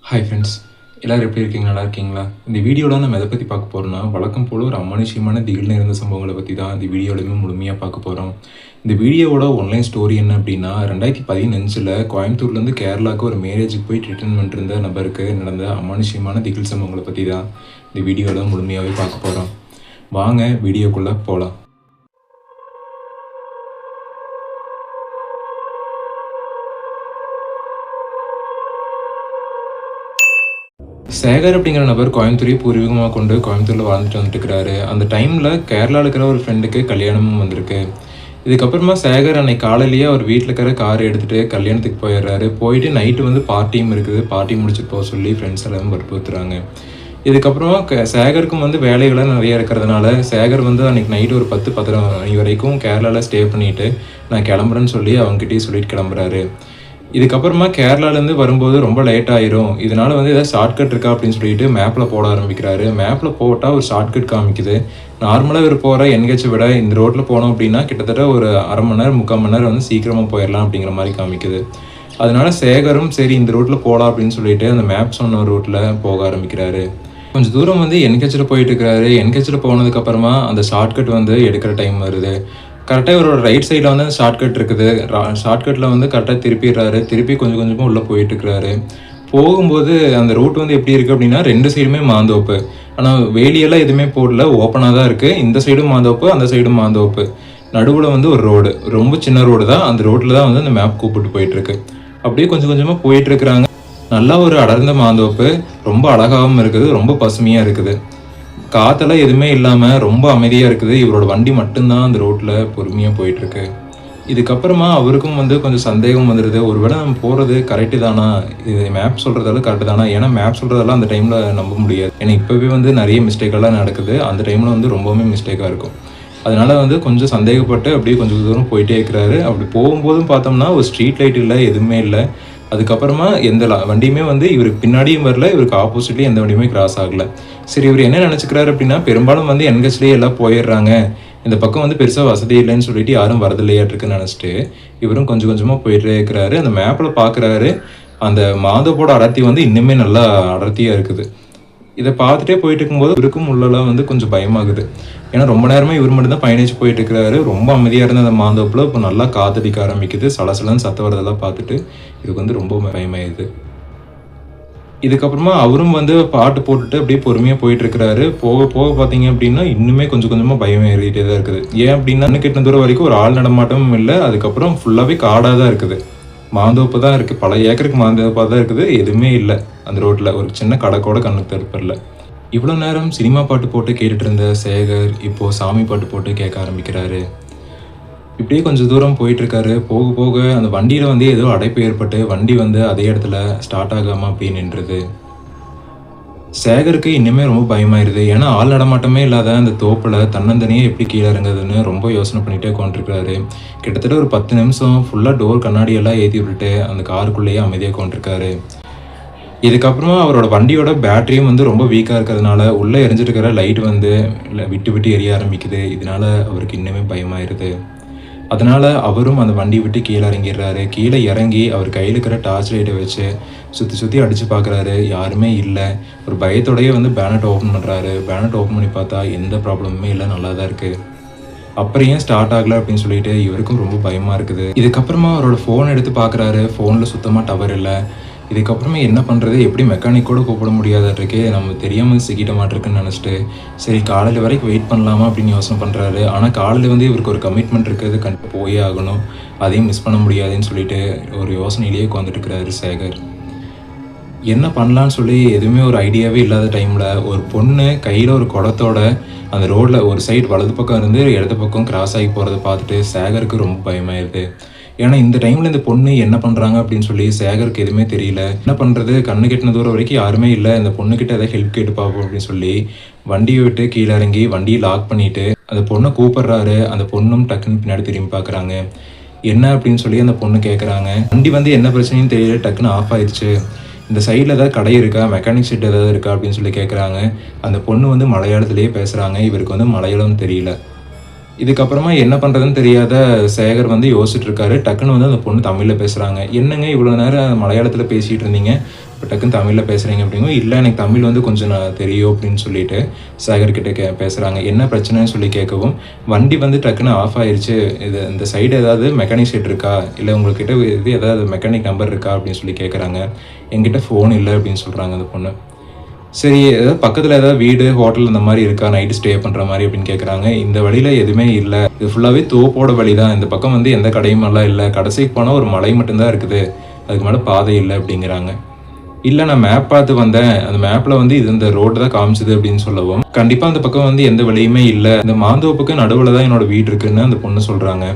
Hi friends, எல்லோரும் எப்படி இருக்கீங்க? நல்லா இருக்கீங்களா? இந்த வீடியோவில் நம்ம எதை பற்றி பார்க்க போகிறோம்னா, வழக்கம் போல் ஒரு அமானுஷ்யமான திகில் நிறைந்த சம்பவங்களை பற்றி தான் இந்த வீடியோலையுமே முழுமையாக பார்க்க போகிறோம். இந்த வீடியோவோட ஒன்லைன் ஸ்டோரி என்ன அப்படின்னா, 2015 கோயம்புத்தூர்லேருந்து கேரளாவுக்கு ஒரு மேரேஜுக்கு போய் ரிட்டர்ன் பண்ணிட்டு இருந்த நபருக்கு நடந்த அமானுஷ்யமான திகில் சம்பவங்களை பற்றி தான் இந்த வீடியோவில் முழுமையாகவே பார்க்க போகிறோம். வாங்க வீடியோக்குள்ளே போகலாம். சேகர் அப்படிங்கிற நபர் கோயம்புத்தூரை பூர்வீகமாக கொண்டு கோயம்புத்தூரில் வாழ்ந்துட்டு வந்துட்டு இருக்கிறாரு. அந்த டைமில் கேரளாவில் இருக்கிற ஒரு ஃப்ரெண்டுக்கு கல்யாணமும் வந்திருக்கு. இதுக்கப்புறமா சேகர் அன்னைக்கு காலையிலேயே அவர் வீட்டில் இருக்கிற கார் எடுத்துகிட்டு கல்யாணத்துக்கு போயிடுறாரு. போயிட்டு நைட்டு வந்து பார்ட்டியும் இருக்குது. பார்ட்டி முடிச்சுட்டு போக சொல்லி ஃப்ரெண்ட்ஸ் எல்லாமே வற்புறுத்துறாங்க. இதுக்கப்புறமா சேகருக்கும் வந்து வேலைகள்லாம் நிறைய இருக்கிறதுனால சேகர் வந்து அன்றைக்கி நைட்டு ஒரு 10-11 மணி வரைக்கும் கேரளாவில் ஸ்டே பண்ணிவிட்டு நான் கிளம்புறேன்னு சொல்லி அவங்ககிட்டயே சொல்லிட்டு கிளம்புறாரு. இதுக்கப்புறமா கேரளாலேருந்து வரும்போது ரொம்ப லேட் ஆயிரும், இதனால் வந்து ஏதாவது ஷார்ட்கட் இருக்கா அப்படின்னு சொல்லிட்டு மேப்பில் போட ஆரம்பிக்கிறாரு. மேப்பில் போட்டால் ஒரு ஷார்ட்கட் காமிக்குது. நார்மலாக இவர் போகிற என்கேச்சை விட இந்த ரோட்டில் போனோம் அப்படின்னா கிட்டத்தட்ட ஒரு அரை மணி நேரம் 3/4 மணி நேரம் வந்து சீக்கிரமாக போயிடலாம் அப்படிங்கிற மாதிரி காமிக்குது. அதனால சேகரும் சரி இந்த ரூட்டில் போகலாம் அப்படின்னு சொல்லிட்டு அந்த மேப் சொன்ன ரூட்டில் போக ஆரம்பிக்கிறாரு. கொஞ்சம் தூரம் வந்து என்கேச்சில் போயிட்டு இருக்கிறாரு. என்கேச்சில் போனதுக்கப்புறமா அந்த ஷார்ட்கட் வந்து எடுக்கிற டைம் வருது. கரெக்டாக இவரோட ரைட் சைடில் வந்து ஷார்ட்கட் இருக்குது. ஷார்ட்கட்டில் வந்து கரெக்டாக திருப்பிடுறாரு. திருப்பி கொஞ்சம் கொஞ்சமாக உள்ளே போயிட்டுருக்கிறாரு. போகும்போது அந்த ரூட் வந்து எப்படி இருக்குது அப்படின்னா 2 சைடுமே மாந்தோப்பு. ஆனால் வேலியெல்லாம் எதுவுமே போடல, ஓப்பனாக தான் இருக்குது. இந்த சைடும் மாந்தோப்பு, அந்த சைடும் மாந்தோப்பு. நடுவில் வந்து ஒரு ரோடு, ரொம்ப சின்ன ரோடு தான். அந்த ரோட்டில் தான் வந்து அந்த மேப் கூப்பிட்டு போயிட்டுருக்கு. அப்படியே கொஞ்சம் கொஞ்சமாக போயிட்டுருக்குறாங்க. நல்லா ஒரு அடர்ந்த மாந்தோப்பு, ரொம்ப அழகாகவும் இருக்குது, ரொம்ப பசுமையாக இருக்குது. காற்றெல்லாம் எதுவுமே இல்லாமல் ரொம்ப அமைதியாக இருக்குது. இவரோட வண்டி மட்டும்தான் அந்த ரோட்டில் பொறுமையாக போயிட்டுருக்கு. இதுக்கப்புறமா அவருக்கும் வந்து கொஞ்சம் சந்தேகம் வந்துடுது. ஒருவேளை நம்ம போகிறது கரெக்டு தானா, இது மேப் சொல்கிறதெல்லாம் கரெக்டு தானா? ஏன்னா மேப் சொல்கிறதெல்லாம் அந்த டைமில் நம்ப முடியாது. ஏன்னா இப்போவே வந்து நிறைய மிஸ்டேக்கெல்லாம் நடக்குது. அந்த டைமில் வந்து ரொம்பவுமே மிஸ்டேக்காக இருக்கும். அதனால் வந்து கொஞ்சம் சந்தேகப்பட்டு அப்படியே கொஞ்சம் தூரம் போயிட்டே இருக்கிறாரு. அப்படி போகும்போதும் பார்த்தோம்னா ஒரு ஸ்ட்ரீட் லைட் இல்லை, எதுவுமே இல்லை. அதுக்கப்புறமா எந்த வண்டியுமே வந்து இவருக்கு பின்னாடியும் வரல, இவருக்கு ஆப்போசிட்லேயும் எந்த வண்டியுமே கிராஸ் ஆகலை. சரி, இவர் என்ன நினச்சிக்கிறாரு அப்படின்னா, பெரும்பாலும் வந்து என்கேஜ்லேயே எல்லாம் போயிடுறாங்க, இந்த பக்கம் வந்து பெருசாக வசதி இல்லைன்னு சொல்லிட்டு யாரும் வரதில்லையாட்டுருக்குன்னு நினச்சிட்டு இவரும் கொஞ்சம் கொஞ்சமாக போயிட்டே இருக்கிறாரு. அந்த மேப்பில் பார்க்குறாரு, அந்த மாதவோட அடர்த்தி வந்து இன்னுமே நல்லா அடர்த்தியாக இருக்குது. இதை பார்த்துட்டே போயிட்டு இருக்கும்போது இவருக்கும் உள்ளலாம் வந்து கொஞ்சம் பயமாகுது. ஏன்னா ரொம்ப நேரமாக இவர் மட்டும் தான் பயணிச்சு போயிட்டு இருக்கிறாரு. ரொம்ப அமைதியாக இருந்த அந்த மாந்தோப்பில் இப்போ நல்லா காத்தடிக்க ஆரம்பிக்குது. சலசலன்னு சத்தம் வரதெல்லாம் பார்த்துட்டு இதுக்கு வந்து ரொம்ப பயமாயிடுது. இதுக்கப்புறமா அவரும் வந்து பாட்டு போட்டுட்டு அப்படியே பொறுமையாக போயிட்டு இருக்கிறாரு. போக போக பார்த்தீங்க அப்படின்னா இன்னுமே கொஞ்சம் கொஞ்சமாக பயம் ஏறிட்டே தான் இருக்குது. ஏன் அப்படின்னா கிட்ட தூரம் வரைக்கும் ஒரு ஆள் நடமாட்டமும் இல்லை. அதுக்கப்புறம் ஃபுல்லாகவே காடாக தான் இருக்குது. மாந்தோப்பு தான் இருக்குது. பல ஏக்கருக்கு மாந்தோப்பாக தான் இருக்குது. எதுவுமே இல்லை அந்த ரோட்டில். ஒரு சின்ன கடை கூட கண்ணுக்கு தடுப்பரில்ல. இவ்வளோ நேரம் சினிமா பாட்டு போட்டு கேட்டுட்டு இருந்த சேகர் இப்போது சாமி பாட்டு போட்டு கேட்க ஆரம்பிக்கிறாரு. இப்படியே கொஞ்சம் தூரம் போயிட்டுருக்காரு. போக போக அந்த வண்டியில் வந்து ஏதோ அடைப்பு ஏற்பட்டு வண்டி வந்து அதே இடத்துல ஸ்டார்ட் ஆகாமல் அப்படியே நின்றுது. சேகருக்கு இன்னுமே ரொம்ப பயமாயிருது. ஏன்னா ஆள் நடமாட்டமே இல்லாத அந்த தோப்பில் தன்னந்தனியே எப்படி கீழே இறங்குதுன்னு ரொம்ப யோசனை பண்ணிகிட்டே உட்காந்துருக்காரு. கிட்டத்தட்ட ஒரு 10 நிமிஷம் ஃபுல்லாக டோர் கண்ணாடியெல்லாம் ஏற்றி விட்டுட்டு அந்த காருக்குள்ளேயே அமைதியாக உட்காந்துருக்காரு. இதுக்கப்புறமா அவரோட வண்டியோட பேட்டரியும் வந்து ரொம்ப வீக்காக இருக்கிறதுனால உள்ளே எரிஞ்சிட்டு இருக்கிற லைட் வந்து விட்டு விட்டு எரிய ஆரம்பிக்குது. இதனால அவருக்கு இன்னுமே பயமாயிருது. அதனால் அவரும் அந்த வண்டி விட்டு கீழே இறங்கிடுறாரு. கீழே இறங்கி அவர் கையில் இருக்கிற டார்ச் லைட்டை வச்சு சுற்றி சுற்றி அடித்து பார்க்குறாரு. யாருமே இல்லை. ஒரு பயத்தோடையே வந்து பேனட் ஓப்பன் பண்ணுறாரு. பேனட் ஓப்பன் பண்ணி பார்த்தா எந்த ப்ராப்ளமுமே இல்லை, நல்லா தான் இருக்குது. அப்புறம் ஏன் ஸ்டார்ட் ஆகலை அப்படின்னு சொல்லிட்டு இவருக்கும் ரொம்ப பயமாக இருக்குது. இதுக்கப்புறமா அவரோட ஃபோன் எடுத்து பார்க்குறாரு. ஃபோனில் சுத்தமாக டவர் இல்லை. இதுக்கப்புறமே என்ன பண்ணுறது, எப்படி மெக்கானிக் கூட கூப்பிட முடியாதாட்டிருக்கு, நம்ம தெரியாமல் சிக்கிட்ட மாட்டிருக்குன்னு நினச்சிட்டு சரி காலையில் வரைக்கும் வெயிட் பண்ணலாமா அப்படின்னு யோசனை பண்ணுறாரு. ஆனால் காலையில் வந்து இவருக்கு ஒரு கமிட்மெண்ட் இருக்குது, கண்டிப்பாக போயே ஆகணும், அதையும் மிஸ் பண்ண முடியாதுன்னு சொல்லிட்டு ஒரு யோசனையிலேயே உட்காந்துட்டு இருக்கிறாரு சேகர். என்ன பண்ணலான்னு சொல்லி எதுவுமே ஒரு ஐடியாவே இல்லாத டைமில் ஒரு பொண்ணு கையில் ஒரு குடத்தோட அந்த ரோட்டில் ஒரு சைடு வலது பக்கம் இருந்து இடது பக்கம் கிராஸ் ஆகி போகிறத பார்த்துட்டு சேகருக்கு ரொம்ப பயமாயிருது. ஏன்னா இந்த டைமில் இந்த பொண்ணு என்ன பண்ணுறாங்க அப்படின்னு சொல்லி சேகருக்கு எதுவுமே தெரியல. என்ன பண்ணுறது, கண்ணு கெட்டின தூரம் வரைக்கும் யாருமே இல்லை. இந்த பொண்ணுக்கிட்ட எதாவது ஹெல்ப் கேட்டு பார்ப்போம் அப்படின்னு சொல்லி வண்டியை விட்டு கீழே இறங்கி வண்டியை லாக் பண்ணிவிட்டு அந்த பொண்ணை கூப்பிட்றாரு. அந்த பொண்ணும் டக்குன்னு பின்னாடி திரும்பி பார்க்குறாங்க. என்ன அப்படின்னு சொல்லி அந்த பொண்ணு கேட்குறாங்க. வண்டி வந்து என்ன பிரச்சனைன்னு தெரியல, டக்குன்னு ஆஃப் ஆயிடுச்சு. இந்த சைடில் ஏதாவது கடை இருக்கா, மெக்கானிக் ஷெட் ஏதாவது இருக்கா அப்படின்னு சொல்லி கேட்குறாங்க. அந்த பொண்ணு வந்து மலையாளத்திலேயே பேசுகிறாங்க. இவருக்கு வந்து மலையாளம் தெரியல. இதுக்கப்புறமா என்ன பண்ணுறதுன்னு தெரியாத சேகர் வந்து யோசிச்சுட்டு இருக்காரு. டக்குன்னு வந்து அந்த பொண்ணு தமிழ்ல பேசுறாங்க. "என்னங்க இவ்வளோ நேரம் மலையாளத்தில பேசிட்டு இருந்தீங்க. இப்ப டக்குன்னு தமிழ்ல பேசுறீங்க" அப்படிங்கவும், "இல்ல எனக்கு தமிழ் வந்து கொஞ்சம் தெரியும்" அப்படின்னு சொல்லிட்டு சேகர் கிட்ட பேசுறாங்க. என்ன பிரச்சனைன்னு சொல்லி கேட்கவும், "வண்டி வந்து டக்குன்னு ஆஃப் ஆயிருச்சு. இந்த சைடு ஏதாவது மெக்கானிக் ஷெட் இருக்கா? இல்ல உங்ககிட்ட ஏதாவது மெக்கானிக் நம்பர் இருக்கா?" அப்படின்னு சொல்லி கேட்குறாங்க. "என்கிட்ட ஃபோன் இல்ல" அப்படின்னு சொல்றாங்க அந்த பொண்ணு. சரி, ஏதாவது பக்கத்துல ஏதாவது வீடு, ஹோட்டல் இந்த மாரி இருக்கா? நைட்டு ஸ்டே பண்ற மாரி அப்படின்னு கேட்குறாங்க. இந்த வழியில எதுவுமே இல்ல. இது ஃபுல்லாவே தோப்போட வழி தான். இந்த பக்கம் வந்து எந்த கடையும் எல்லாம் இல்ல. கடைசிக்கு போனா ஒரு மலை மட்டும் தான் இருக்குது. அதுக்கு மேல பாதை இல்ல அப்படிங்கிறாங்க. இல்ல நான் மேப் பார்த்து வந்தேன். அந்த மேப்ல வந்து இது இந்த ரோடு தான் காமிச்சது அப்படின்னு சொல்லவும், கண்டிப்பா அந்த பக்கம் வந்து எந்த வழியுமே இல்ல. இந்த மாந்தோப்புக்கு நடுவுல தான் என்னோட வீடு இருக்குன்னு அந்த பொண்ணு சொல்றாங்க.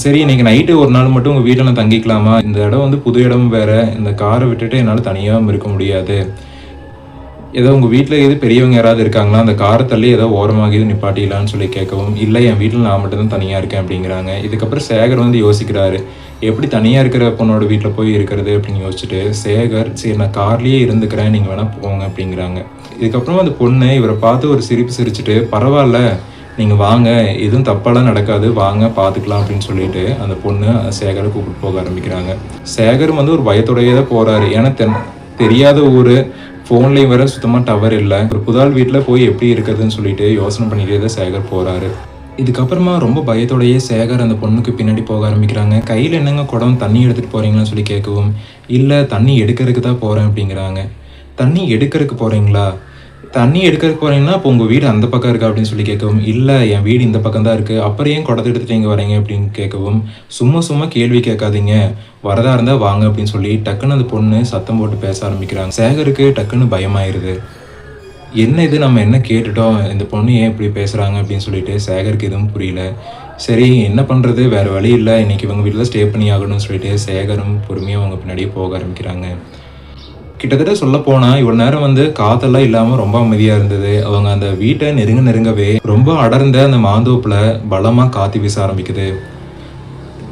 சரி இன்னைக்கு நைட்டு ஒரு நாள் மட்டும் உங்க வீட்ல நான் தங்கிக்கலாமா? இந்த இடம் வந்து புது இடம் வேற. இந்த கார விட்டுட்டு என்னால தனியாவும் இருக்க முடியாது. ஏதோ உங்க வீட்ல பெரியவங்க யாராவது இருக்காங்களா? அந்த கார தள்ளி ஏதோ ஓரமாகி நிப்பாட்டிக்கலான்னு சொல்லி கேட்கவும், இல்ல என் வீட்ல நான் மட்டும் தான் தனியா இருக்கேன் அப்படிங்கிறாங்க. இதுக்கப்புறம் சேகர் வந்து யோசிக்கிறாரு. எப்படி தனியா இருக்கிற பொண்ணோட வீட்ல போய் இருக்கிறது அப்படின்னு யோசிச்சுட்டு, சேகர் சரி நான் கார்லயே இருந்துக்கிறேன். நீங்க வேணா போங்க அப்படிங்கிறாங்க. இதுக்கப்புறம் அந்த பொண்ணு இவர பார்த்து ஒரு சிரிப்பு சிரிச்சுட்டு, பரவால்ல நீங்க வாங்க. எதுவும் தப்பாலாம் நடக்காது. வாங்க பார்த்துக்கலாம் அப்படின்னு சொல்லிட்டு, அந்த பொண்ணு சேகர கூப்பிட்டு போக ஆரம்பிக்கிறாங்க. சேகரும் வந்து ஒரு பயத்தோடயே தான் போறாரு. ஏன்னா தெரியாத ஊரு. ஃபோன்லயும் வேற சுத்தமா டவர் இல்ல. ஒரு புதால் வீட்ல போய் எப்படி இருக்கிறதுன்னு சொல்லிட்டு யோசனை பண்ணிட்டே தான் சேகர் போறாரு. இதுக்கப்புறமா ரொம்ப பயத்தோடயே சேகர் அந்த பொண்ணுக்கு பின்னாடி போக ஆரம்பிக்கிறாங்க. "கையில என்னங்க குடம்? தண்ணி எடுத்துட்டு போறீங்களான்னு?" சொல்லி கேட்கவும், "இல்ல தண்ணி எடுக்கறதுக்கு தான் போறேன்" அப்படிங்கிறாங்க. "தண்ணி எடுக்கறதுக்கு போறீங்களா? தண்ணி எடுக்கறதுக்கு போறீங்கன்னா, அப்போ உங்க வீடு அந்த பக்கம் இருக்கா?" அப்படின்னு சொல்லி கேட்கவும், "இல்ல என் வீடு இந்த பக்கம் தான் இருக்கு. அப்புறம் ஏன் குடத்த எடுத்துட்டு இங்க வரீங்க?" அப்படின்னு கேட்கவும், "சும்மா சும்மா கேள்வி கேட்காதீங்க. வரதா இருந்தா வாங்க" அப்படின்னு சொல்லி டக்குன்னு அந்த பொண்ணு சத்தம் போட்டு பேச ஆரம்பிக்கிறாங்க. சேகருக்கு டக்குன்னு பயமாயிருது. என்ன இது நம்ம என்ன கேட்டுட்டோம்? இந்த பொண்ணு ஏன் இப்படி பேசுறாங்க? அப்படின்னு சொல்லிட்டு சேகருக்கு எதுவும் புரியல. சரி என்ன பண்றது? வேற வழி இல்ல. இன்னைக்கு இவங்க வீட்ல ஸ்டே பண்ணி ஆகணும்னு சொல்லிட்டு சேகரும் பொறுமையா அவங்க பின்னாடியே போக ஆரம்பிக்கிறாங்க. கிட்டத்தட்ட சொல்லப்போனா, இவ்வளோ நேரம் வந்து காத்தெல்லாம் இல்லாம ரொம்ப அமைதியா இருந்தது. அவங்க அந்த வீட்ட நெருங்கவே, ரொம்ப அடர்ந்த அந்த மாந்தோப்புல பலமா காத்து வீச ஆரம்பிக்குது.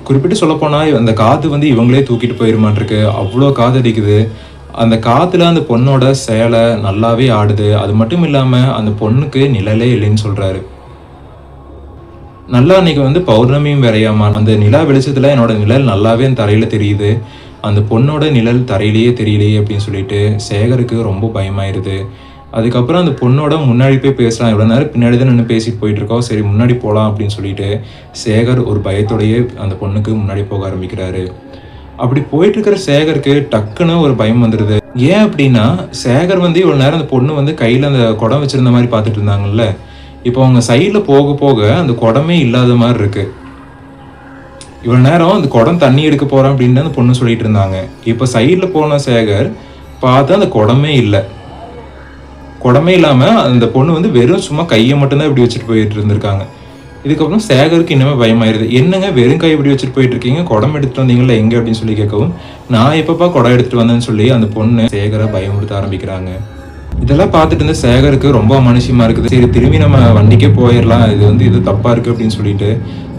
குறிப்பிட்டு சொல்லப்போனா, அந்த காத்து வந்து இவங்களே தூக்கிட்டு போயிருமான்ருக்கு. அவ்ளோ காத்தடிக்குது. அந்த காத்துல அந்த பொண்ணோட சேலை நல்லாவே ஆடுது. அது மட்டும் இல்லாம, அந்த பொண்ணுக்கு நிழலே இல்லைன்னு சொல்றாரு. நல்லா அன்னைக்கு வந்து பௌர்ணமியும் வேறயாமா. அந்த நிலா வெளிச்சத்துல என்னோட நிழல் நல்லாவே அந்த தரையில தெரியுது. அந்த பொண்ணோட நிழல் தரையிலேயே தெரியலையே அப்படின்னு சொல்லிட்டு சேகருக்கு ரொம்ப பயமாயிருது. அதுக்கப்புறம் அந்த பொண்ணோட முன்னாடி போய் பேசுறான். இவ்வளோ நேரம் பின்னாடி தான் நின்னு பேசிட்டு போயிட்டுருக்கோம். சரி முன்னாடி போலாம் அப்படின்னு சொல்லிட்டு, சேகர் ஒரு பயத்தோடயே அந்த பொண்ணுக்கு முன்னாடி போக ஆரம்பிக்கிறாரு. அப்படி போயிட்டு இருக்கிற சேகருக்கு டக்குன்னு ஒரு பயம் வந்துருது. ஏன் அப்படின்னா, சேகர் வந்து இவ்வளோ நேரம் அந்த பொண்ணு வந்து கையில அந்த குடம் வச்சிருந்த மாரி பார்த்துட்டு இருந்தாங்கல்ல. இப்போ அவங்க சைட்ல போக போக அந்த குடமே இல்லாத மாரி இருக்கு. இவ்வளோ நேரம் அந்த குடம் தண்ணி எடுக்க போறேன் அப்படின்னு அந்த பொண்ணு சொல்லிட்டு இருந்தாங்க. இப்ப சைடுல போன சேகர் பார்த்தா அந்த குடமே இல்ல. குடமே இல்லாம அந்த பொண்ணு வந்து வெறும் சும்மா கைய மட்டும் தான் இப்படி வச்சுட்டு போயிட்டு இருந்திருக்காங்க. இதுக்கப்புறம் சேகருக்கு இன்னுமே பயமாயிருது. "என்னங்க வெறும் கை இப்படி வச்சுட்டு போயிட்டு இருக்கீங்க? குடம் எடுத்துட்டு வந்தீங்கல்ல எங்க?" அப்படின்னு சொல்லி கேட்கவும், "நான் எப்பப்பா குடம் எடுத்துட்டு வந்தேன்னு" சொல்லி அந்த பொண்ணு சேகர பயமுறுத்த ஆரம்பிக்கிறாங்க. இதெல்லாம் பார்த்துட்டு இருந்த சேகருக்கு ரொம்ப அமானுஷ்யமா இருக்குது. சரி திரும்பி நம்ம வண்டிக்கே போயிரலாம். இது வந்து இது தப்பா இருக்கு அப்படின்னு சொல்லிட்டு,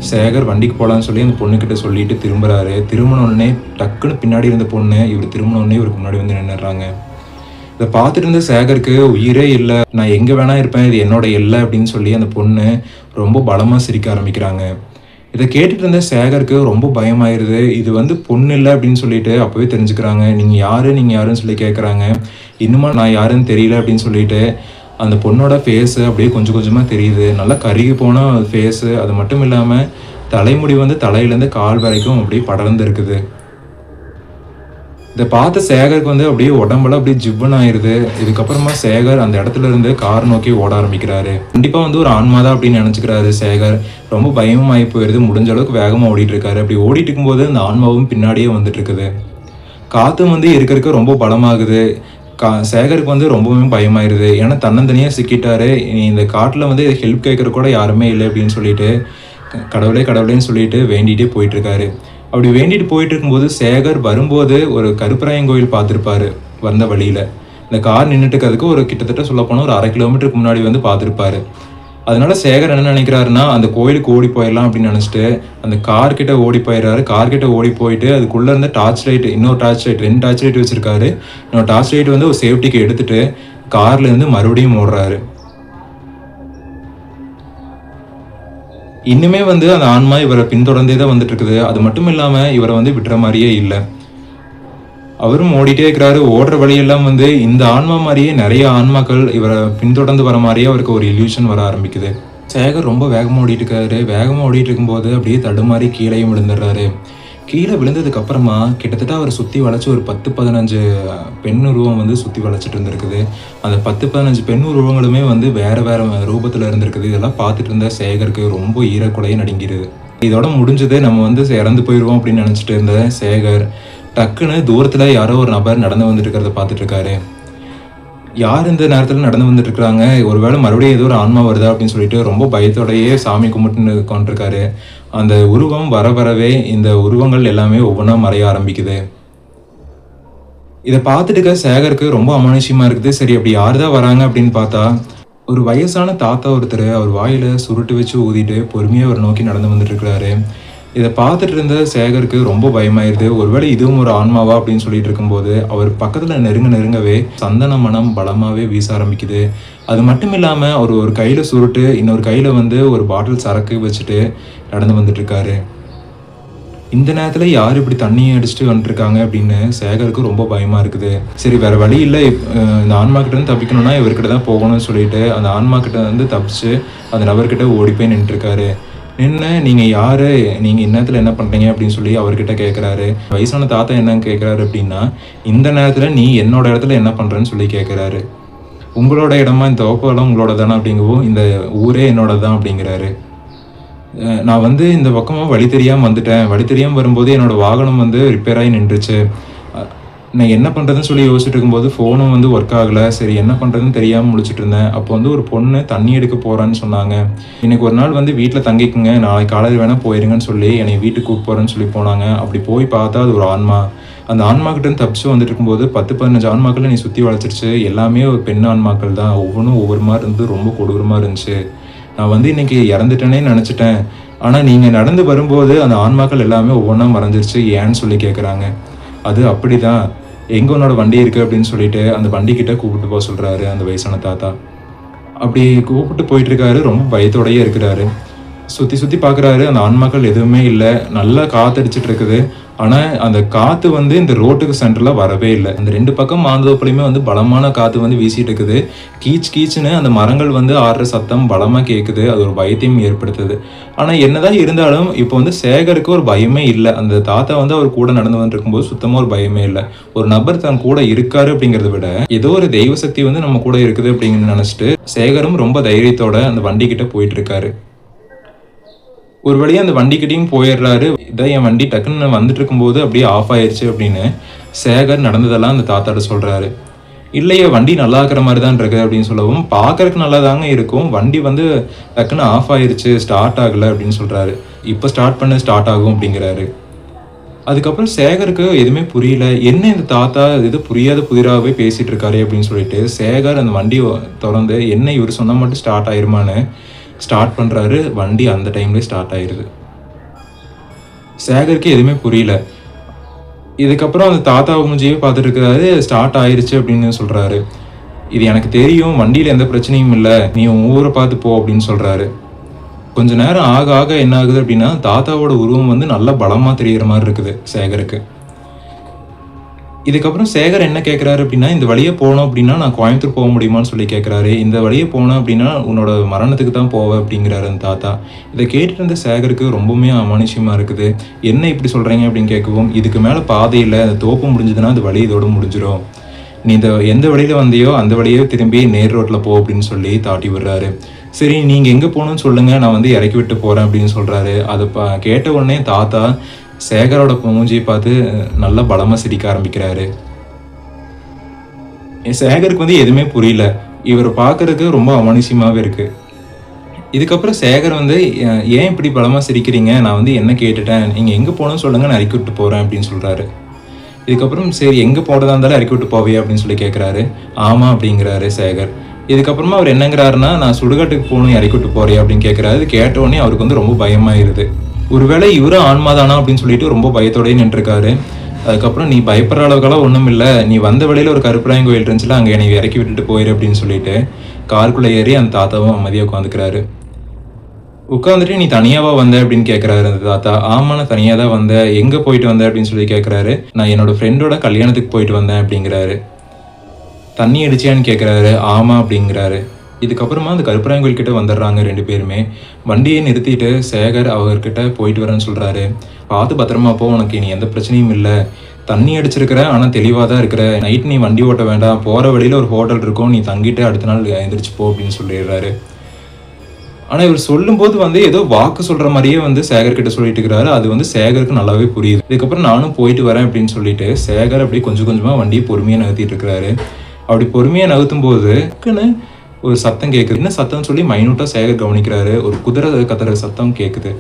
சேகர் வண்டிக்கு போலான்னு சொல்லி அந்த பொண்ணுகிட்ட சொல்லிட்டு திரும்புறாரு. திரும்புன உடனே டக்குன்னு பின்னாடி இருந்த பொண்ணு, இவரு திரும்புன உடனே இவருக்கு முன்னாடி வந்து நின்னுடுறாங்க. இத பார்த்துட்டு இருந்த சேகருக்கு உயிரே இல்ல. "நான் எங்க வேணா இருப்பேன். இது என்னோட எல்லை" அப்படின்னு சொல்லி அந்த பொண்ணு ரொம்ப பலமா சிரிக்க ஆரம்பிக்கிறாங்க. இத கேட்டுட்டு இருந்த சேகருக்கு ரொம்ப பயமாயிருது. இது வந்து பொண்ணு இல்ல அப்படின்னு சொல்லிட்டு அப்பவே தெரிஞ்சுக்கிறாங்க. "நீங்க யாரு? நீங்க யாருன்னு?" சொல்லி கேட்குறாங்க. இன்னுமா நான் யாருன்னு தெரியல அப்படின்னு சொல்லிட்டு, அந்த பொண்ணோட ஃபேஸு அப்படியே கொஞ்சம் கொஞ்சமா தெரியுது. நல்லா கருகி போன ஃபேஸு. அது மட்டும் இல்லாம தலைமுடி வந்து தலையிலேருந்து கால் வரைக்கும் அப்படியே படர்ந்து இருக்குது. இத பார்த்த சேகருக்கு வந்து அப்படியே உடம்பெல்லாம் அப்படியே ஜிவ்வுன்னு ஆயிருது. இதுக்கப்புறமா சேகர் அந்த இடத்துல இருந்து கார் நோக்கி ஓட ஆரம்பிக்கிறாரு. கண்டிப்பா வந்து ஒரு ஆன்மா தான் அப்படின்னு நினைச்சுக்கிறாரு சேகர். ரொம்ப பயமும் ஆயி போயிருது. முடிஞ்ச அளவுக்கு வேகமா ஓடிட்டு இருக்காரு. அப்படி ஓடிட்டு இருக்கும்போது அந்த ஆன்மாவும் பின்னாடியே வந்துட்டு இருக்குது. காத்தும் வந்து இருக்க ரொம்ப பலமாகுது. சேகருக்கு வந்து ரொம்பவுமே பயமாயிருது. ஏன்னா தன்னந்தனியா சிக்கிட்டாரு. இனி இந்த காட்டுல வந்து ஹெல்ப் கேட்கற கூட யாருமே இல்ல அப்படின்னு சொல்லிட்டு, கடவுளே கடவுளேன்னு சொல்லிட்டு வேண்டிட்டே போயிட்டு இருக்காரு. அப்படி வேண்டிட்டு போயிட்டு இருக்கும்போது சேகர் வரும்போது ஒரு கருப்பராயன் கோயில் பார்த்திருப்பாரு வந்த வழியில. இந்த கார் நின்னுட்டு இருக்கிறதுக்கு ஒரு கிட்டத்தட்ட சொல்லப்போனா ஒரு 1/2 கிலோமீட்டருக்கு முன்னாடி வந்து பார்த்திருப்பாரு. அதனால சேகர் என்ன நினைக்கிறாருன்னா, அந்த கோயிலுக்கு ஓடி போயிரலாம் அப்படின்னு நினைச்சுட்டு, அந்த கார் கிட்ட ஓடி போயிடுறாரு. கார் கிட்ட ஓடி போயிட்டு அதுக்குள்ள இருந்த டார்ச் லைட், இன்னொரு டார்ச் லைட் 2 டார்ச் லைட் வச்சிருக்காரு. இன்னொரு டார்ச் லைட் வந்து ஒரு சேஃப்டிக்கு எடுத்துட்டு கார்ல இருந்து மறுபடியும் ஓடுறாரு. இன்னுமே வந்து அந்த ஆன்மா இவரை பின்தொடர்ந்தே தான் வந்துட்டு இருக்குது. அது மட்டும் இல்லாம இவரை வந்து விட்டுற மாரியே இல்ல. அவரும் ஓடிட்டே இருக்கிறாரு. ஓடுற வழியெல்லாம் வந்து இந்த ஆன்மா மாரியே நெறைய ஆன்மாக்கள் இவர பின்தொடர்ந்து வர மாரியே அவருக்கு ஒரு இல்யூஷன் வர ஆரம்பிக்குது. சேகர் ரொம்ப வேகமா ஓடிட்டு இருக்காரு. வேகமா ஓடிட்டு இருக்கும்போது அப்படியே தடுமாறி கீழயும் விழுந்துடுறாரு. கீழ விழுந்ததுக்கு அப்புறமா கிட்டத்தட்ட அவர சுத்தி வளைச்சு ஒரு 10, 15 பெண் உருவம் வந்து சுத்தி வளைச்சிட்டு இருந்திருக்குது. அந்த 10, 15 பெண் உருவங்களுமே வந்து வேற வேற ரூபத்துல இருந்திருக்குது. இதெல்லாம் பார்த்துட்டு இருந்த சேகருக்கு ரொம்ப ஈரக்குலைய நடுங்கிருது. இதோட முடிஞ்சது, நம்ம வந்து இறந்து போயிருவோம் அப்படின்னு நினைச்சிட்டு இருந்த சேகர் டக்குன்னு தூரத்துல யாரோ ஒரு நபர் நடந்து வந்துட்டு இருக்கிறத பார்த்துட்டு இருக்காரு. யார் இந்த நேரத்துல நடந்து வந்துட்டு இருக்காங்க, ஒருவேளை மறுபடியும் ஏதோ ஒரு ஆன்மா வருதா அப்படின்னு சொல்லிட்டு ரொம்ப பயத்தோடயே சாமி கும்பிட்டுன்னு கொண்டிருக்காரு. அந்த உருவம் வர வரவே இந்த உருவங்கள் எல்லாமே ஒவ்வொன்றா மறைய ஆரம்பிக்குது. இதை பார்த்துட்டு இருக்க சேகருக்கு ரொம்ப அமானுஷ்யமா இருக்குது. சரி, அப்படி யார் தான் வராங்க அப்படின்னு பார்த்தா, ஒரு வயசான தாத்தா ஒருத்தர் அவர் வாயில சுருட்டு வச்சு ஊதிட்டு பொறுமையா அவர் நோக்கி நடந்து வந்துட்டு இருக்கிறாரு. இதை பார்த்துட்டு இருந்த சேகருக்கு ரொம்ப பயமாயிருது. ஒருவேளை இதுவும் ஒரு ஆன்மாவா அப்படின்னு சொல்லிட்டு இருக்கும்போது அவர் பக்கத்துல நெருங்கவே சந்தன மனம் பலமாவே வீச ஆரம்பிக்குது. அது மட்டும் இல்லாம அவர் ஒரு கையில சுருட்டு, இன்னொரு கையில வந்து ஒரு பாட்டில் சரக்கு வச்சுட்டு நடந்து வந்துட்டு இருக்காரு. இந்த நேரத்துல யார் இப்படி தண்ணியை அடிச்சுட்டு வந்துருக்காங்க அப்படின்னு சேகருக்கு ரொம்ப பயமா இருக்குது. சரி, வேற வழி இல்லை, இந்த ஆன்மா கிட்ட இருந்து தப்பிக்கணும்னா இவர்கிட்ட தான் போகணும்னு சொல்லிட்டு அந்த ஆன்மா கிட்ட வந்து தப்பிச்சு அந்த நபர்கிட்ட ஓடி போய் நின்று இருக்காரு. நின்று, நீங்க யாரு, நீங்க இந்நேரத்துல என்ன பண்றீங்க அப்படின்னு சொல்லி அவர்கிட்ட கேட்கிறாரு. வயசான தாத்தா என்னன்னு கேட்கிறாரு அப்படின்னா, இந்த நேரத்துல நீ என்னோட இடத்துல என்ன பண்றேன்னு சொல்லி கேட்கிறாரு. உங்களோட இடமா, இந்த தோப்பாலம் உங்களோட தானே அப்படிங்கவும், இந்த ஊரே என்னோட தான் அப்படிங்கிறாரு. நான் வந்து இந்த பக்கமா வழி தெரியாம வந்துட்டேன். வழி தெரியாம வரும்போது என்னோட வாகனம் வந்து ரிப்பேர் ஆகி நின்றுச்சு. நான் என்ன பண்ணுறதுன்னு சொல்லி யோசிச்சுட்டு இருக்கும்போது ஃபோனும் வந்து ஒர்க் ஆகலை. சரி, என்ன பண்ணுறதுன்னு தெரியாமல் முழிச்சிட்டு இருந்தேன். அப்போ வந்து ஒரு பொண்ணு தண்ணி எடுக்க போகிறான்னு சொன்னாங்க. இன்னைக்கு ஒரு நாள் வந்து வீட்டில் தங்கிக்குங்க, நாளைக்கு காலையில் வேணால் போயிருங்கன்னு சொல்லி என்னை வீட்டுக்கு கூப்பிட்டு போகிறேன்னு சொல்லி போனாங்க. அப்படி போய் பார்த்தா அது ஒரு ஆன்மா. அந்த ஆன்மாக்கிட்டேருந்து தப்பிச்சு வந்துட்டு இருக்கும்போது 10, 15 ஆன்மாக்கள் நீ சுற்றி வளைச்சிருச்சு. எல்லாமே ஒரு பெண் ஆன்மாக்கள் தான். ஒவ்வொன்றும் ஒவ்வொரு மாதிரி இருந்து ரொம்ப கொடூரமாக இருந்துச்சு. நான் வந்து இன்னைக்கு இறந்துட்டேனே நினச்சிட்டேன். ஆனால் நீங்கள் நடந்து வரும்போது அந்த ஆன்மாக்கள் எல்லாமே ஒவ்வொன்றா மறைஞ்சிருச்சு. ஏன்னு சொல்லி கேட்குறாங்க. அது அப்படிதான், எங்கே உன்னோட வண்டி இருக்குது அப்படின்னு சொல்லிட்டு அந்த வண்டிக்கிட்ட கூப்பிட்டு போக சொல்கிறாரு அந்த வயசான தாத்தா. அப்படி கூப்பிட்டு போயிட்டுருக்காரு. ரொம்ப பயத்தோடையே இருக்கிறாரு. சுற்றி பார்க்குறாரு. அந்த ஆன்மாக்கள் எதுவுமே இல்லை. நல்லா காற்றடிச்சிட்டு இருக்குது. ஆனால் அந்த காற்று வந்து இந்த ரோட்டுக்கு சென்டரில் வரவே இல்லை. அந்த 2 பக்கம் மாந்தோப்புலையுமே வந்து பலமான காற்று வந்து வீசிட்டு இருக்குது. கீச்சுன்னு அந்த மரங்கள் வந்து ஆடுற சத்தம் பலமாக கேட்குது. அது ஒரு பயத்தையும் ஏற்படுத்துது. ஆனால் என்னதான் இருந்தாலும் இப்போ வந்து சேகருக்கு ஒரு பயமே இல்லை. அந்த தாத்தா வந்து அவர் கூட நடந்து வந்துட்டு இருக்கும்போது சுத்தமாக ஒரு பயமே இல்லை. ஒரு நபர் தன் கூட இருக்காரு அப்படிங்கிறத விட ஏதோ ஒரு தெய்வ சக்தி வந்து நம்ம கூட இருக்குது அப்படின்னு நினச்சிட்டு சேகரும் ரொம்ப தைரியத்தோட அந்த வண்டிக்கிட்ட போயிட்டு இருக்காரு. ஒரு வழியாக அந்த வண்டிக்கிட்டையும் போயிடுறாரு. இதான் என் வண்டி டக்குன்னு வந்துட்டு இருக்கும்போது அப்படியே ஆஃப் ஆயிடுச்சு அப்படின்னு சேகர் நடந்ததெல்லாம் அந்த தாத்தாட்ட சொல்கிறாரு. இல்லையே, வண்டி நல்லா இருக்கிற மாதிரி தான் இருக்குது அப்படின்னு சொல்லவும், பார்க்கறதுக்கு நல்லா தாங்க இருக்கும், வண்டி வந்து டக்குன்னு ஆஃப் ஆயிடுச்சு, ஸ்டார்ட் ஆகலை அப்படின்னு சொல்கிறாரு. இப்போ ஸ்டார்ட் பண்ண ஸ்டார்ட் ஆகும் அப்படிங்கிறாரு. அதுக்கப்புறம் சேகருக்கு எதுவுமே புரியல. என்ன இந்த தாத்தா இது புரியாத புதிராகவே பேசிகிட்டு இருக்காரு அப்படின்னு சொல்லிட்டு சேகர் அந்த வண்டியை திறந்து என்ன இவர் சொன்னால் மட்டும் ஸ்டார்ட் ஆயிருமான்னு ஸ்டார்ட் பண்ணுறாரு. வண்டி அந்த டைம்லேயே ஸ்டார்ட் ஆயிடுது. சேகருக்கு எதுவுமே புரியல. இதுக்கப்புறம் அந்த தாத்தா மூஞ்சியே பார்த்துட்டு இருக்காரு. ஸ்டார்ட் ஆயிடுச்சு அப்படின்னு சொல்கிறாரு. இது எனக்கு தெரியும், வண்டியில் எந்த பிரச்சனையும் இல்லை, நீ உன் ஊரை பார்த்து போ அப்படின்னு சொல்கிறாரு. கொஞ்ச நேரம் ஆக ஆக என்ன ஆகுது அப்படின்னா, தாத்தாவோட உருவம் வந்து நல்லா பலமாக தெரிகிற மாதிரி இருக்குது சேகருக்கு. இதுக்கப்புறம் சேகர் என்ன கேட்குறாரு அப்படின்னா, இந்த வழியே போனோம் அப்படின்னா நான் கோயம்புத்தூர் போக முடியுமான்னு சொல்லி கேட்குறாரு. இந்த வழியே போனோம் அப்படின்னா உன்னோட மரணத்துக்கு தான் போவேன் அப்படிங்கிறாரு அந்த தாத்தா. இதை கேட்டுட்டு இருந்த சேகருக்கு ரொம்பவுமே அமானுஷ்யமாக இருக்குது. என்ன இப்படி சொல்கிறீங்க அப்படின்னு கேட்கவும், இதுக்கு மேலே பாதை இல்லை, அந்த தோப்பு முடிஞ்சதுன்னா அந்த வழி இதோடு முடிஞ்சிடும், நீ இந்த எந்த வழியில் வந்தியோ அந்த வழியே திரும்பி நேர் ரோட்டில் போ அப்படின்னு சொல்லி தாட்டி விடுறாரு. சரி, நீங்கள் எங்கே போகணும்னு சொல்லுங்கள், நான் வந்து இறக்கி விட்டு போகிறேன் அப்படின்னு சொல்கிறாரு. அதை கேட்ட உடனே தாத்தா சேகரோட மூஞ்சியை பார்த்து நல்லா பலமாக சிரிக்க ஆரம்பிக்கிறாரு. சேகருக்கு வந்து எதுவுமே புரியல. இவர் பார்க்கறதுக்கு ரொம்ப அமானுஷ்யமாகவே இருக்குது. இதுக்கப்புறம் சேகர் வந்து, ஏன் இப்படி பலமாக சிரிக்கிறீங்க, நான் வந்து என்ன கேட்டுட்டேன், நீங்கள் எங்கே போகணும்னு சொல்லுங்கள், நான் இறக்கி விட்டு போகிறேன் அப்படின்னு சொல்கிறாரு. இதுக்கப்புறம் சரி, எங்கே போகிறதா இருந்தாலும் இறக்கி விட்டு போவியா அப்படின்னு சொல்லி கேட்குறாரு. ஆமாம் அப்படிங்கிறாரு சேகர். இதுக்கப்புறமா அவர் என்னங்கிறாருன்னா, நான் சுடுகாட்டுக்கு போகணும், இறக்கி விட்டு போறியா அப்படின்னு கேட்குறாரு. கேட்டோடனே அவருக்கு வந்து ரொம்ப பயமாயிருது. ஒருவேளை இவரும் ஆன்மாதானா அப்படின்னு சொல்லிட்டு ரொம்ப பயத்தோடய நின்றுருக்காரு. அதுக்கப்புறம், நீ பயப்படுற அளவுக்கெல்லாம் ஒன்றும் இல்லை, நீ வந்த வழியில் ஒரு கருப்பராயன் கோயில் இருந்துச்சுல, அங்கே என்னை இறக்கி விட்டுட்டு போயிரு அப்படின்னு சொல்லிட்டு காருக்குள்ளே ஏறி அந்த தாத்தாவும் அமைதியாக உட்காந்துக்கிறாரு. உட்காந்துட்டு, "நீ தனியாவா வந்த?" அப்படின்னு கேட்குறாரு அந்த தாத்தா. "ஆமா, நான் தனியா தான் வந்தேன்." "எங்க போயிட்டு வந்த?" அப்படின்னு சொல்லி கேட்குறாரு. "நான் என்னோட ஃப்ரெண்டோட கல்யாணத்துக்கு போயிட்டு வந்தேன்." அப்படிங்கிறாரு. "தண்ணி அடிச்சியான்னு?" கேட்குறாரு. "ஆமா." அப்படிங்கிறாரு. இதுக்கப்புறமா அந்த கருப்பராயன் கிட்ட வந்துடுறாங்க 2 பேருமே. வண்டியை நிறுத்திட்டு சேகர் அவர்கிட்ட போயிட்டு வரேன்னு சொல்றாரு. "பார்த்து பத்திரமா போ. உனக்கு இனி எந்த பிரச்சனையும் இல்ல. தண்ணி அடிச்சிருக்கிற, ஆனா தெளிவா தான் இருக்கிற. நைட் நீ வண்டி ஓட்ட வேண்டாம். போற வழியில ஒரு ஹோட்டல் இருக்கும். நீ தங்கிட்டு அடுத்த நாள் எந்திரிச்சு போ." அப்படின்னு சொல்லிடுறாரு. ஆனா இவர் சொல்லும்போது ஏதோ வாக்கு சொல்ற மாரியே சேகர் கிட்ட சொல்லிட்டு இருக்கிறாரு. அது சேகருக்கு நல்லாவே புரியுது. இதுக்கப்புறம் நானும் போயிட்டு வரேன் அப்படின்னு சொல்லிட்டு, சேகர் அப்படியே கொஞ்சம் கொஞ்சமா வண்டிய பொறுமையா நகர்த்திட்டு இருக்கிறாரு. அப்படி பொறுமையா நகர்த்தும்போது, டக்குன்னு ஒரு சத்தம் கேட்குது. என்ன சத்தம்னு சொல்லி மைனூட்டா சேகர் கவனிக்கிறாரு. ஒரு குதிரை கத்துற சத்தம் கேட்குது.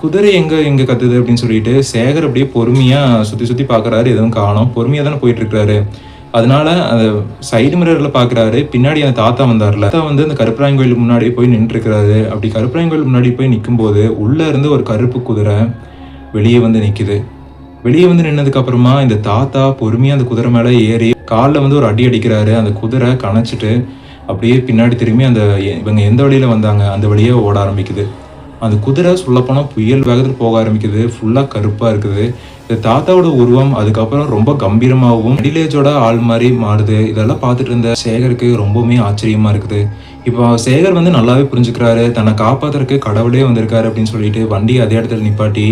குதிரை எங்க எங்க கத்துது அப்படின்னு சொல்லிட்டு, சேகர் அப்படியே பொறுமையா சுத்தி சுத்தி பார்க்குறாரு. எதுவும் காணோம். பொறுமையா தானே போயிட்டு இருக்கிறாரு. அதனால அந்த சைடு மிரர்ல பார்க்குறாரு. பின்னாடி அந்த தாத்தா வந்தார்ல. தாத்தா அந்த கருப்பராயன் கோயிலுக்கு முன்னாடி போய் நின்னுட்டுருக்கிறாரு. அப்படி கருப்பராயன் கோயிலுக்கு முன்னாடி போய் நிக்கும்போது, உள்ள இருந்து ஒரு கருப்பு குதிரை வெளிய நிக்குது. வெளிய நின்னதுக்கு அப்புறமா இந்த தாத்தா பொறுமையா அந்த குதிரை மேல ஏறி கால்ல ஒரு அடி அடிக்கிறாரு. அந்த குதிரை கனச்சிட்டு அப்படியே பின்னாடி திரும்பி அந்த இவங்க எந்த வழியில வந்தாங்க, அந்த வழியா ஓட ஆரம்பிக்குது. அந்த குதிரை சொல்லப்போனா புயல் வேகத்துல போக ஆரம்பிக்குது. ஃபுல்லா கருப்பா இருக்குது. இந்த தாத்தாவோட உருவம் அதுக்கப்புறம் ரொம்ப கம்பீரமாகவும் மிடில் ஏஜோட ஆள் மாரி மாறுது. இதெல்லாம் பார்த்துட்டு இருந்த சேகருக்கு ரொம்பவுமே ஆச்சரியமா இருக்குது. இப்போ சேகர் நல்லாவே புரிஞ்சுக்கிறாரு. தன்னை காப்பாத்துறதுக்கு கடவுளே வந்திருக்காரு அப்படின்னு சொல்லிட்டு வண்டிய அதே இடத்துல நிப்பாட்டி,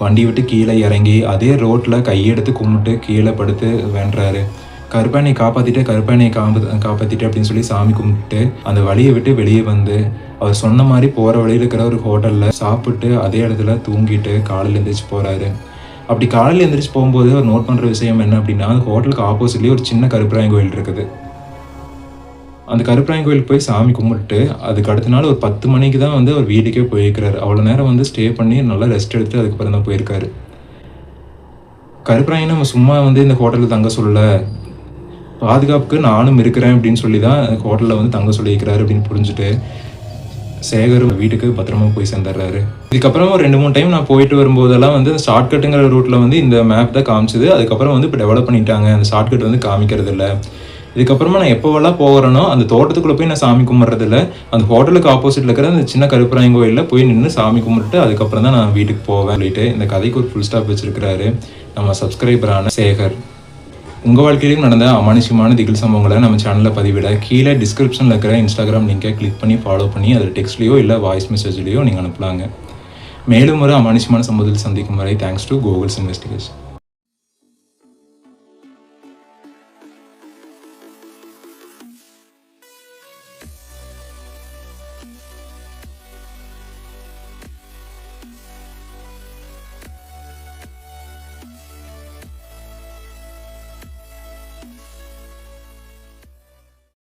வண்டிய விட்டு கீழ இறங்கி, அதே ரோட்ல கையெடுத்து கும்பிட்டு கீழ படுத்து வேண்டுறாரு. கருப்பண்ணை காப்பாத்திட்டு, கருப்பண்ணைய காப்பாத்திட்டு அப்படின்னு சொல்லி சாமி கும்பிட்டு, அந்த வழிய விட்டு வெளிய அவர் சொன்ன மாரி போற வழியில இருக்கிற ஒரு ஹோட்டல்ல சாப்பிட்டு, அதே இடத்துல தூங்கிட்டு காலையில எந்திரிச்சு போறாரு. அப்படி காலையில எந்திரிச்சு போகும்போது அவர் நோட் பண்ற விஷயம் என்ன அப்படின்னா, அந்த ஹோட்டலுக்கு ஆப்போசிட்லயே ஒரு சின்ன கருப்பராயன் கோயில் இருக்குது. அந்த கருப்பராயன் கோயிலுக்கு போய் சாமி கும்பிட்டுட்டு, அதுக்கு அடுத்த நாள் ஒரு 10 மணிக்கு தான் அவர் வீட்டுக்கே போயிருக்கிறாரு. அவ்வளோ நேரம் ஸ்டே பண்ணி நல்லா ரெஸ்ட் எடுத்து அதுக்கப்புறம் தான் போயிருக்காரு. கருப்பராயன் நம்ம சும்மா இந்த ஹோட்டல்ல தங்க சொல்லல. பாதுகாப்புக்கு நானும் இருக்கிறேன் அப்படின்னு சொல்லி தான் ஹோட்டல்ல தங்க சொல்லியிருக்கிறாரு அப்படின்னு புரிஞ்சுட்டு, சேகர் வீட்டுக்கு பத்திரமா போய் சேர்ந்துடுறாரு. இதுக்கப்புறம் ஒரு 2, 3 டைம் நான் போயிட்டு வரும்போதெல்லாம் ஷார்ட்கட்டுங்கிற ரூட்ல இந்த மேப் தான் காமிச்சது. அதுக்கப்புறம் இப்போ டெவலப் பண்ணிட்டாங்க. அந்த ஷார்ட்கட் காமிக்கிறது இல்ல. இதுக்கப்புறமா நான் எப்போவெல்லாம் போகிறேனோ, அந்த தோட்டத்துக்குள்ள போய் நான் சாமி கும்பிட்றதில்ல. அந்த ஹோட்டலுக்கு ஆப்போசிட்ல இருக்கிற அந்த சின்ன கருப்பராயன் கோயில்ல போய் நின்னு சாமி கும்பிட்டுட்டு, அதுக்கப்புறம் தான் நான் வீட்டுக்கு போவேன் சொல்லிட்டு, இந்த கதைக்கு ஒரு ஃபுல் ஸ்டாப் வச்சிருக்கிறாரு நம்ம சப்ஸ்கிரைபரான சேகர். உங்க வாழ்க்கையிலும் நடந்த அமானுஷ்யமான திகில் சம்பவங்களை நம்ம சேனல்ல பதிவிட, கீழே டிஸ்கிரிப்ஷன்ல இருக்கிற இன்ஸ்டாகிராம் லிங்கை கிளிக் பண்ணி ஃபாலோ பண்ணி, அதில் டெக்ஸ்ட்லயோ இல்ல வாய்ஸ் மெசேஜ்லயோ நீங்க அனுப்பலாங்க. மேலும் ஒரு அமானுஷ்யமான சம்பவத்தில் சந்திக்கும் வரை தேங்க்ஸ் டு கூகுள்ஸ் இன்வெஸ்டிகேஷன்.